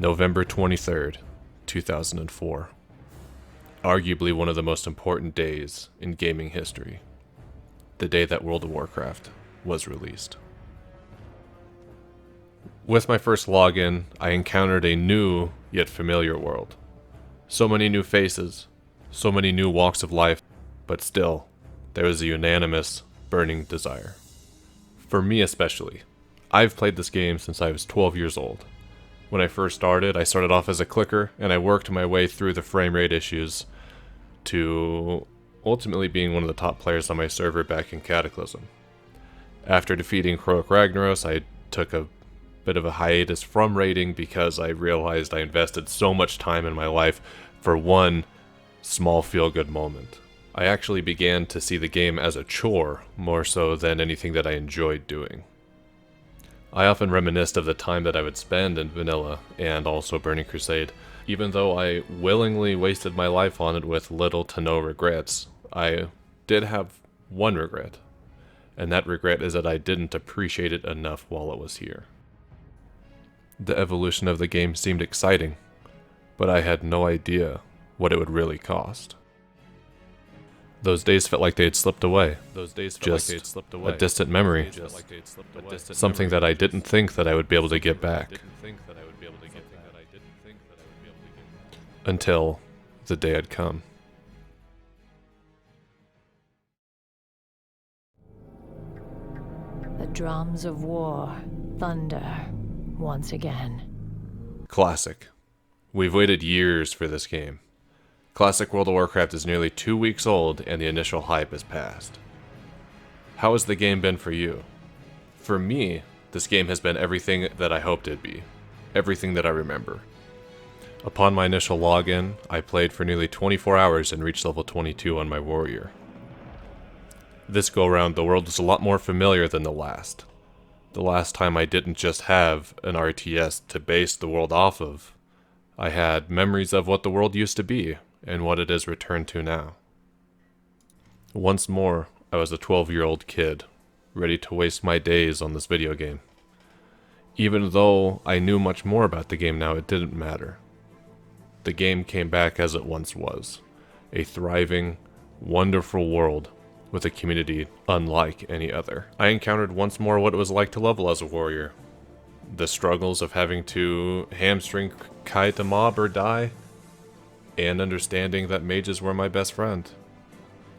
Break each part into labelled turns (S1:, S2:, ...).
S1: November 23rd, 2004. Arguably one of the most important days in gaming history. The day that World of Warcraft was released. With my first login, I encountered a new yet familiar world. So many new faces, so many new walks of life, but still, there was a unanimous, burning desire. For me especially, I've played this game since I was 12 years old. When I first started, I started off as a clicker, and I worked my way through the frame rate issues to ultimately being one of the top players on my server back in Cataclysm. After defeating Heroic Ragnaros, I took a bit of a hiatus from raiding because I realized I invested so much time in my life for one small feel-good moment. I actually began to see the game as a chore more so than anything that I enjoyed doing. I often reminisced of the time that I would spend in Vanilla and also Burning Crusade. Even though I willingly wasted my life on it with little to no regrets, I did have one regret, and that regret is that I didn't appreciate it enough while it was here. The evolution of the game seemed exciting, but I had no idea what it would really cost. Those days felt like they had slipped away. Just a distant memory. Something that I didn't think that I would be able to get back. Until the day had come.
S2: The drums of war thunder once again.
S1: Classic. We've waited years for this game. Classic World of Warcraft is nearly 2 weeks old and the initial hype has passed. How has the game been for you? For me, this game has been everything that I hoped it'd be. Everything that I remember. Upon my initial login, I played for nearly 24 hours and reached level 22 on my warrior. This go around, the world is a lot more familiar than the last. The last time I didn't just have an RTS to base the world off of. I had memories of what the world used to be, and what it is returned to now. Once more, I was a 12-year-old kid, ready to waste my days on this video game. Even though I knew much more about the game now, it didn't matter. The game came back as it once was, a thriving, wonderful world with a community unlike any other. I encountered once more what it was like to level as a warrior. The struggles of having to hamstring kite a mob or die, and understanding that mages were my best friend.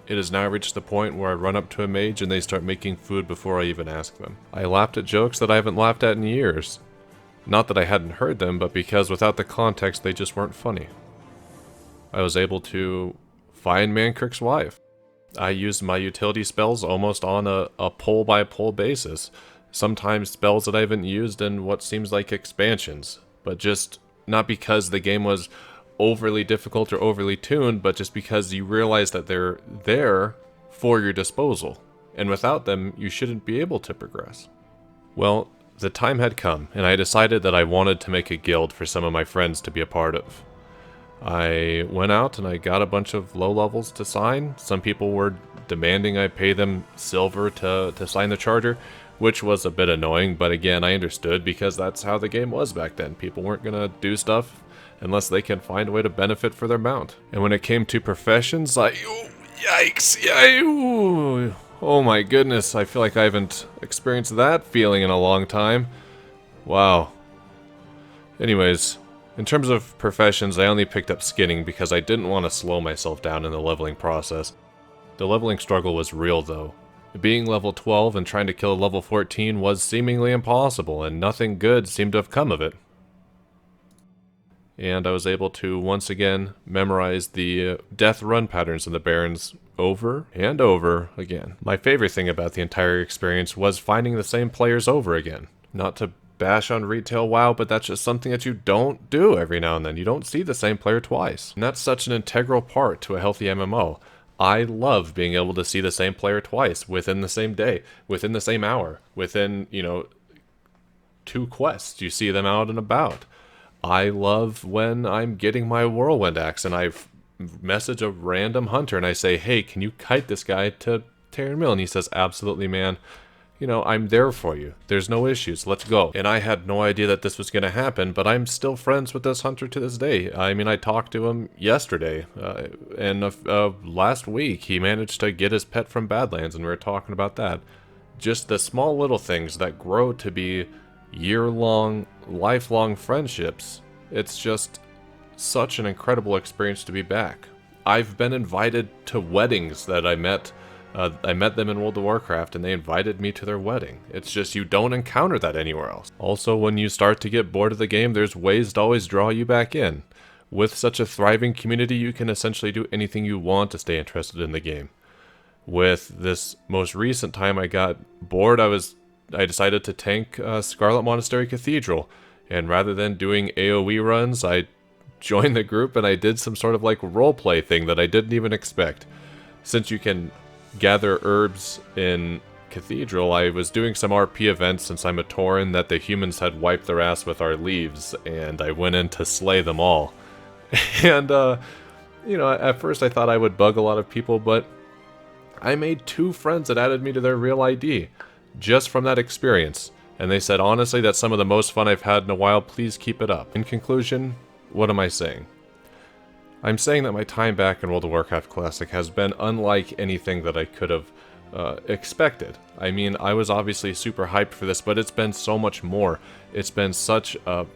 S1: It has now reached the point where I run up to a mage and they start making food before I even ask them. I laughed at jokes that I haven't laughed at in years. Not that I hadn't heard them, but because without the context they just weren't funny. I was able to find Mancrick's wife. I used my utility spells almost on a pull-by-pull basis. Sometimes spells that I haven't used in what seems like expansions, but just not because the game was overly difficult or overly tuned, but just because you realize that they're there for your disposal, and without them, you shouldn't be able to progress. Well, the time had come, and I decided that I wanted to make a guild for some of my friends to be a part of. I went out and I got a bunch of low levels to sign. Some people were demanding I pay them silver to sign the charter, which was a bit annoying, but again, I understood because that's how the game was back then. People weren't gonna do stuff unless they can find a way to benefit for their mount. And when it came to professions, yikes, oh my goodness, I feel like I haven't experienced that feeling in a long time. Wow. Anyways, in terms of professions, I only picked up skinning because I didn't want to slow myself down in the leveling process. The leveling struggle was real though. Being level 12 and trying to kill a level 14 was seemingly impossible, and nothing good seemed to have come of it. And I was able to once again memorize the death run patterns in the Barrens over and over again. My favorite thing about the entire experience was finding the same players over again. Not to bash on retail WoW, but that's just something that you don't do every now and then. You don't see the same player twice. And that's such an integral part to a healthy MMO. I love being able to see the same player twice, within the same day, within the same hour, within, 2 quests. You see them out and about. I love when I'm getting my Whirlwind Axe and I message a random hunter and I say, hey, can you kite this guy to Terran Mill? And he says, absolutely, man. you know, I'm there for you. There's no issues. Let's go. And I had no idea that this was going to happen, but I'm still friends with this hunter to this day. I mean, I talked to him yesterday, and last week he managed to get his pet from Badlands, and we were talking about that. Just the small little things that grow to be year-long, lifelong friendships. It's just such an incredible experience to be back. I've been invited to weddings that I met them in World of Warcraft, and they invited me to their wedding. It's just you don't encounter that anywhere else. Also, when you start to get bored of the game, there's ways to always draw you back in. With such a thriving community, you can essentially do anything you want to stay interested in the game. With this most recent time I got bored, I decided to tank Scarlet Monastery Cathedral, and rather than doing AoE runs, I joined the group and I did some sort of like roleplay thing that I didn't even expect. Since you can gather herbs in Cathedral, I was doing some RP events since I'm a Tauren that the humans had wiped their ass with our leaves, and I went in to slay them all. And, you know, at first I thought I would bug a lot of people, but I made 2 friends that added me to their real ID just from that experience. And they said, honestly, that's some of the most fun I've had in a while. Please keep it up. In conclusion, what am I saying? I'm saying that my time back in World of Warcraft Classic has been unlike anything that I could have expected. I mean, I was obviously super hyped for this, but it's been so much more. It's been such a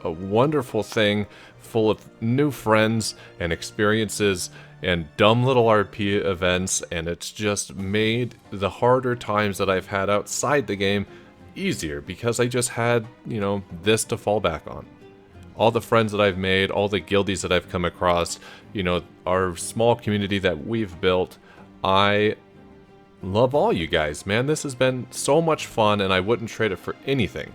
S1: wonderful thing, full of new friends and experiences and dumb little RP events, and it's just made the harder times that I've had outside the game easier, because I just had, you know, this to fall back on. All the friends that I've made, all the guildies that I've come across, you know, our small community that we've built. I love all you guys, man. This has been so much fun, and I wouldn't trade it for anything.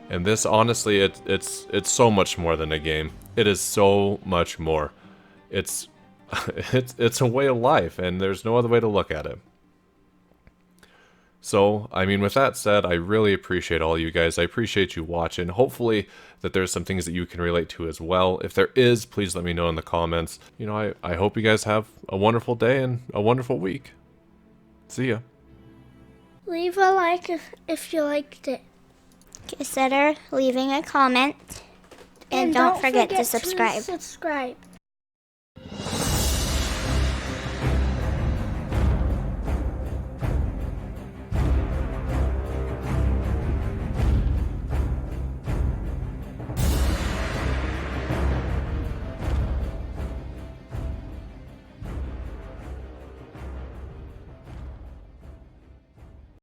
S1: And this, honestly, it's so much more than a game. It is so much more. It's it's a way of life, and there's no other way to look at it. So, I mean, with that said, I really appreciate all you guys. I appreciate you watching. Hopefully that there's some things that you can relate to as well. If there is, please let me know in the comments. You know, I hope you guys have a wonderful day and a wonderful week. See ya.
S3: Leave a like if you liked it.
S4: Consider leaving a comment. And don't forget to subscribe.
S3: Subscribe.